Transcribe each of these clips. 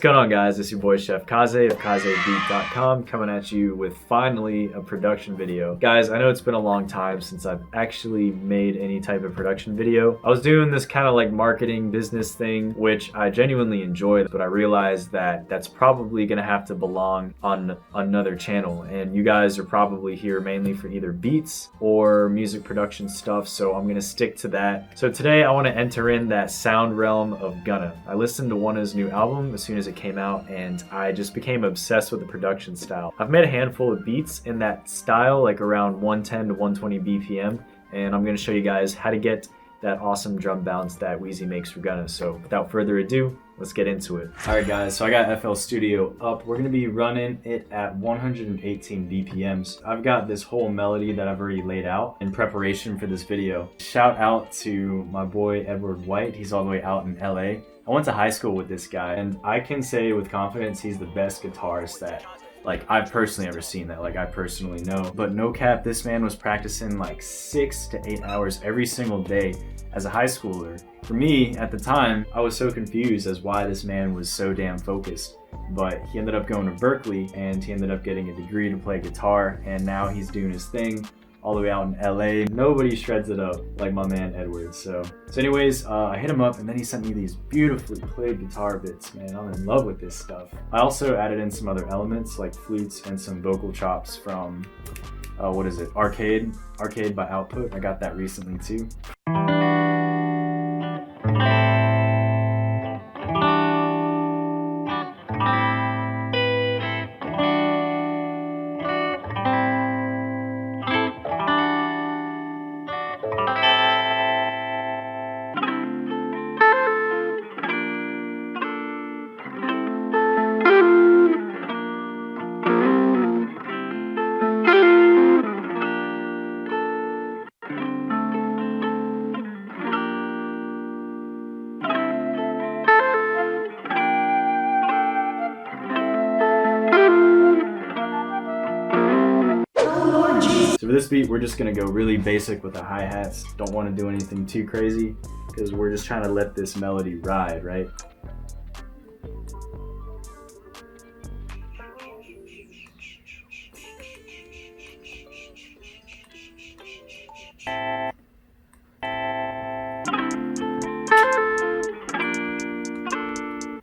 going on, guys? It's your boy Chef Kaze of KazeBeat.com coming at you with finally a production video. Guys, I know it's been a long time since I've actually made any type of production video. I was doing this kind of like marketing business thing, which I genuinely enjoyed, but I realized that that's probably gonna have to belong on another channel, and you guys are probably here mainly for either beats or music production stuff, so I'm gonna stick to that. So today I want to enter in that sound realm of Gunna. I listened to Wunna's new album as soon as it came out, and I just became obsessed with the production style. I've made a handful of beats in that style, like around 110 to 120 BPM, and I'm going to show you guys how to get that awesome drum bounce that Wheezy makes for Gunna. So without further ado, let's get into it. Alright guys, so I got FL Studio up. We're going to be running it at 118 BPMs. I've got this whole melody that I've already laid out in preparation for this video. Shout out to my boy Edward White. He's all the way out in LA. I went to high school with this guy, and I can say with confidence he's the best guitarist that I've personally ever seen, that I personally know. But no cap, this man was practicing like 6 to 8 hours every single day as a high schooler. For me, at the time, I was so confused as why this man was so damn focused. But he ended up going to Berkeley, and he ended up getting a degree to play guitar, and now he's doing his thing all the way out in LA. Nobody shreds it up like my man Edward. So anyways, I hit him up, and then he sent me these beautifully played guitar bits. Man, I'm in love with this stuff. I also added in some other elements like flutes and some vocal chops from what is it, Arcade by Output. I got that recently too. So for this beat, we're just gonna go really basic with the hi-hats. Don't want to do anything too crazy because we're just trying to let this melody ride, right?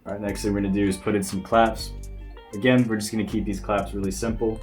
Alright, next thing we're gonna do is put in some claps. Again, we're just gonna keep these claps really simple.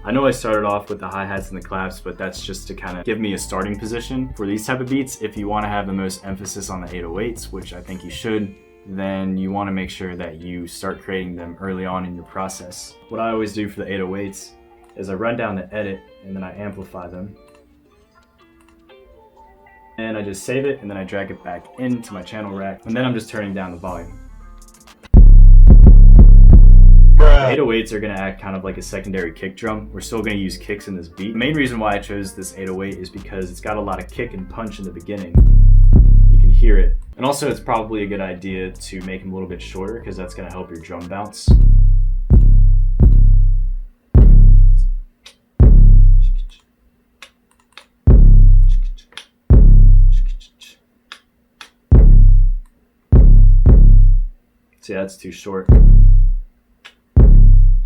I know I started off with the hi-hats and the claps, but that's just to kind of give me a starting position. For these type of beats, if you want to have the most emphasis on the 808s, which I think you should, then you want to make sure that you start creating them early on in your process. What I always do for the 808s is I run down the edit and then I amplify them. And I just save it and then I drag it back into my channel rack, and then I'm just turning down the volume. The 808s are going to act kind of like a secondary kick drum. We're still going to use kicks in this beat. The main reason why I chose this 808 is because it's got a lot of kick and punch in the beginning. You can hear it. And also it's probably a good idea to make them a little bit shorter because that's going to help your drum bounce. See, that's too short.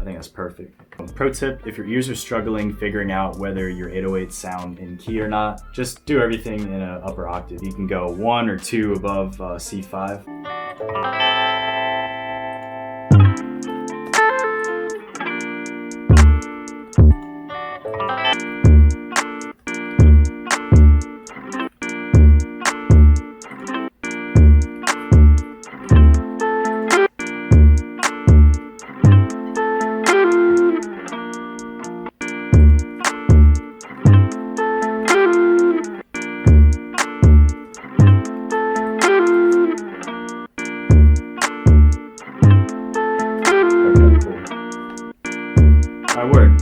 I think that's perfect. Pro tip, if your ears are struggling figuring out whether your 808s sound in key or not, just do everything in an upper octave. You can go 1 or 2 above C5. Alright, word.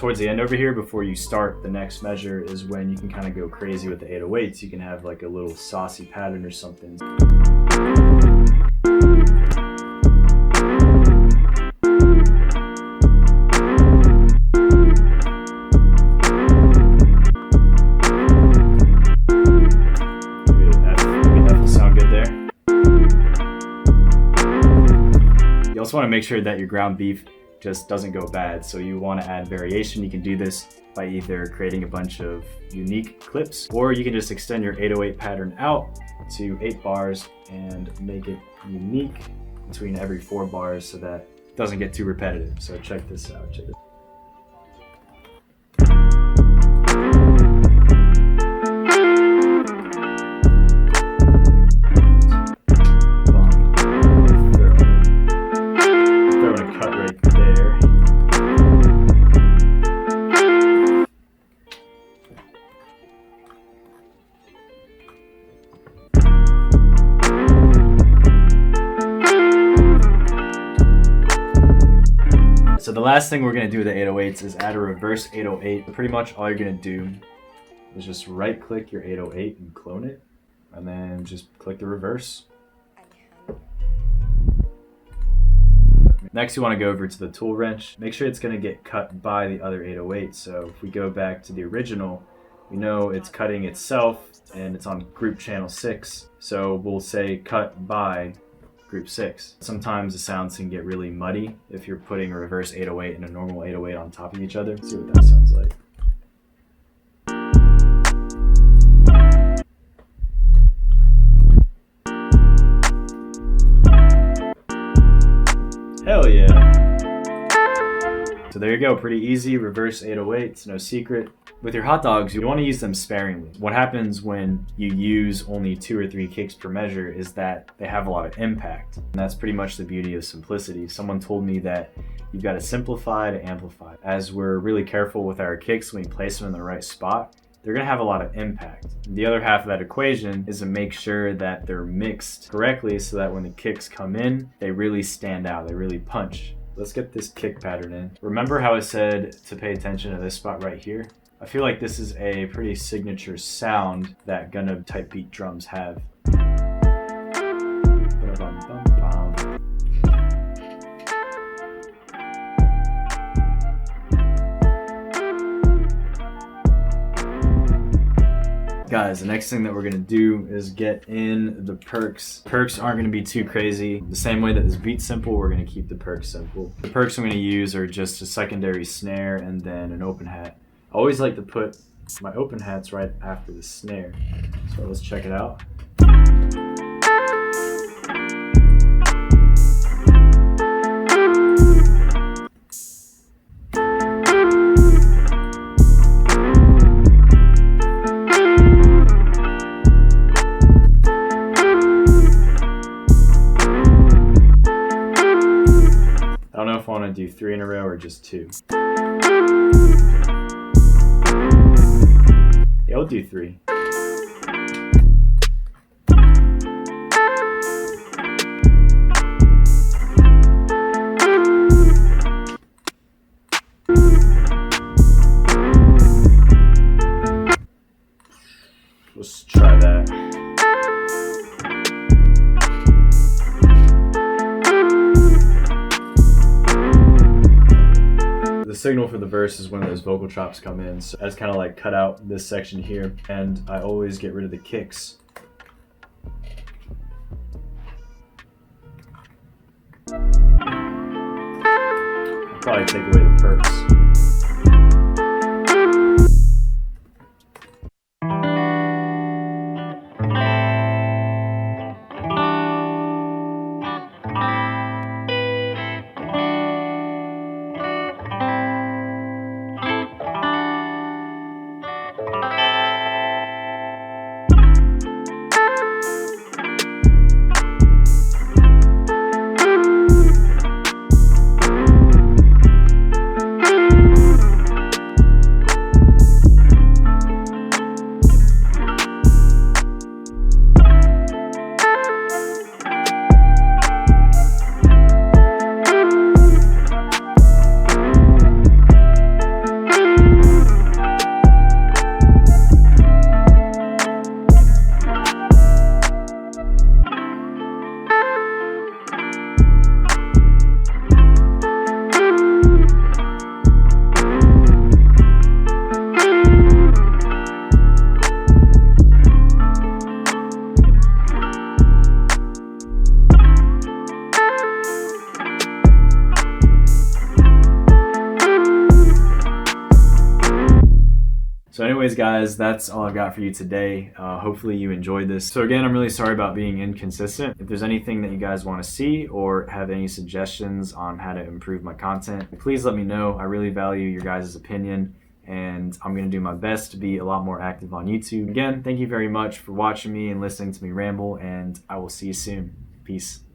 towards the end over here, before you start the next measure, is when you can kind of go crazy with the 808s. You can have like a little saucy pattern or something. You also want to make sure that your ground beef just doesn't go bad, so you want to add variation. You can do this by either creating a bunch of unique clips, or you can just extend your 808 pattern out to 8 bars and make it unique between every 4 bars so that it doesn't get too repetitive. So check this out. Check it. So the last thing we're gonna do with the 808s is add a reverse 808. Pretty much all you're gonna do is just right click your 808 and clone it, and then just click the reverse. Next, you want to go over to the tool wrench. Make sure it's going to get cut by the other 808. So if we go back to the original, we know it's cutting itself and it's on group channel 6. So we'll say cut by group 6. Sometimes the sounds can get really muddy if you're putting a reverse 808 and a normal 808 on top of each other. Let's see what that sounds like. Hell yeah. So there you go, pretty easy, reverse 808s, no secret. With your hot dogs, you want to use them sparingly. What happens when you use only 2 or 3 kicks per measure is that they have a lot of impact. And that's pretty much the beauty of simplicity. Someone told me that you've got to simplify to amplify. As we're really careful with our kicks when we place them in the right spot, they're gonna have a lot of impact. The other half of that equation is to make sure that they're mixed correctly so that when the kicks come in, they really stand out, they really punch. Let's get this kick pattern in. Remember how I said to pay attention to this spot right here? I feel like this is a pretty signature sound that Gunna type beat drums have. Guys, the next thing that we're gonna do is get in the percs. Percs aren't gonna be too crazy. The same way that this beat's simple, we're gonna keep the percs simple. The percs I'm gonna use are just a secondary snare and then an open hat. I always like to put my open hats right after the snare. So let's check it out. I don't know if I want to do 3 in a row or just 2. Yeah, I'll do 3. Let's try that. The signal for the verse is when those vocal chops come in, so I just kind of like cut out this section here, and I always get rid of the kicks. I'll probably take away the percs. guys, that's all I've got for you today. Hopefully you enjoyed this. So again, I'm really sorry about being inconsistent. If there's anything that you guys want to see or have any suggestions on how to improve my content, please let me know. I really value your guys' opinion, and I'm going to do my best to be a lot more active on YouTube. Again, thank you very much for watching me and listening to me ramble, and I will see you soon. Peace.